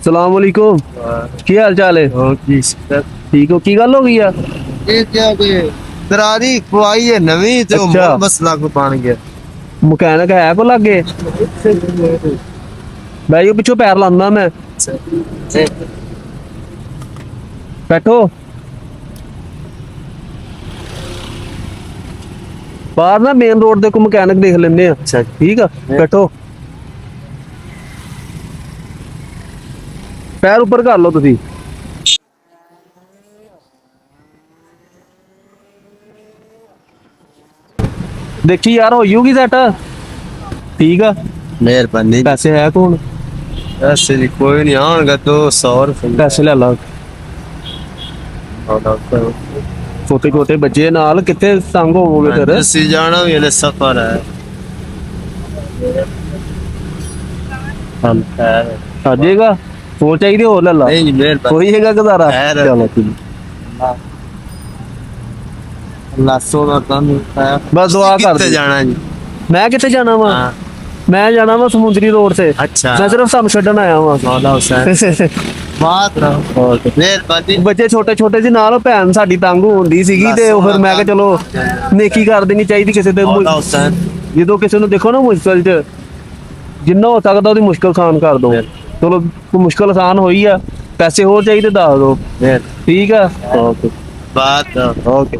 ਸਲਾਮ ਅਲੈਕੁਮ। ਕੀ ਹਾਲ ਚਾਲ ਹੈ? ਠੀਕ ਹੋ? ਕੀ ਗੱਲ ਹੋ ਗਈ ਆ? ਇਹ ਕਿਹਾ ਕਿ ਦਰਾਰੀ ਖਵਾਈ ਹੈ ਨਵੀਂ ਤੇ ਉਹ ਅੱਛਾ। ਮਸਲਾ ਕੋ ਬਣ ਗਿਆ। ਮਕੈਨਿਕ ਹੈ ਕੋ ਲੱਗੇ? ਬਹਿ ਜਾਓ, ਪਿੱਛੋਂ ਪੈਰ ਲਾਉਂਦਾ ਮੈਂ। ਬੈਠੋ। ਬਾਹਰ ਨਾ ਮੇਨ ਰੋਡ ਦੇ ਕੋ ਮਕੈਨਿਕ ਦੇਖ ਲੈਂਦੇ ਆ। ਅੱਛਾ ਠੀਕ ਆ, ਬੈਠੋ। ਪੈਰ ਉੱਪਰ ਕਰ ਲਓ ਤੁਸੀਂ। ਦੇਖੀ ਯਾਰ, ਹੋ ਜੂਗੀ ਸੈਟ। ਠੀਕ ਆ। ਮਿਹਰਬਾਨੀ। ਪੈਸੇ ਹੈ ਕੋਣ? ਐਸੇ ਦੀ ਕੋਈ ਨਹੀਂ ਆਉਣਗਾ 200 ਰੁਪਏ। ਪੈਸੇ ਲੈ ਲਾ। ਛੋਟੇ ਛੋਟੇ ਬੱਚੇ ਨਾਲ ਕਿੱਥੇ ਤੰਗ ਹੋਵੋਗੇ ਫਿਰ। ਅਸੀਂ ਜਾਣਾ ਵੀ ਹਲੇ ਸਫਰ ਹੈ। ਆ ਜਾਏਗਾ। ਹੋਰ ਚਾਹੀਦੇ ਹੋਰ ਲੈ ਲਾ। ਨਹੀਂ ਮਿਹਰਬਾਨੀ। ਕੋਈ ਹੈਗਾ ਗੁਜ਼ਾਰਾ? ਖੈਰ। ਚਲੋ ਠੀਕ। ਲਾਸੋ ਦਾ ਤੁਹਾਨੂੰ ਬਸ ਦੁਆ ਕਰ ਕਿੱਥੇ ਦੇ। ਜਾਣਾ ਜੀ? ਮੈਂ ਕਿੱਥੇ ਜਾਣਾ ਵਾ? ਹਾਂ। ਮੈਂ ਜਾਣਾ ਵਾ ਸਮੁੰਦਰੀ ਰੋਡ ਤੇ। ਅੱਛਾ। ਮੈਂ ਸਿਰਫ ਸਾਨੂੰ ਛੱਡਣ ਆਇਆ ਵਾਂ। ਮੌਲਾ ਹੁਸੈਨ ਬਾਤ ਰਹਾ। ਮਿਹਰਬਾਨੀ। ਬੱਚੇ ਛੋਟੇ ਛੋਟੇ ਸੀ ਨਾਲ, ਭੈਣ ਸਾਡੀ ਤੰਗ ਹੁੰਦੀ ਸੀਗੀ ਤੇ ਉਹ ਫਿਰ ਮੈਂ ਕਿਹਾ ਚਲੋ ਨੇਕੀ ਕਰ ਦੇਣੀ ਚਾਹੀਦੀ ਕਿਸੇ ਤੇ। ਮੌਲਾ ਹੁਸੈਨ। ਜਦੋਂ ਕਿਸੇ ਨੂੰ ਦੇਖੋ ਨਾ ਮੁਸ਼ਕਲ 'ਚ, ਜਿੰਨਾ ਹੋ ਸਕਦਾ ਉਹਦੀ ਮੁਸ਼ਕਲ ਆਸਾਨ ਕਰ ਦੋ। ਚਲੋ ਮੁਸ਼ਕਲ ਆਸਾਨ ਹੋਈ ਆ। ਪੈਸੇ ਹੋਰ ਚਾਹੀਦੇ ਦੱਸ ਦੋ। ਠੀਕ ਆ। ਓਕੇ। ਬਾਤ ਓਕੇ।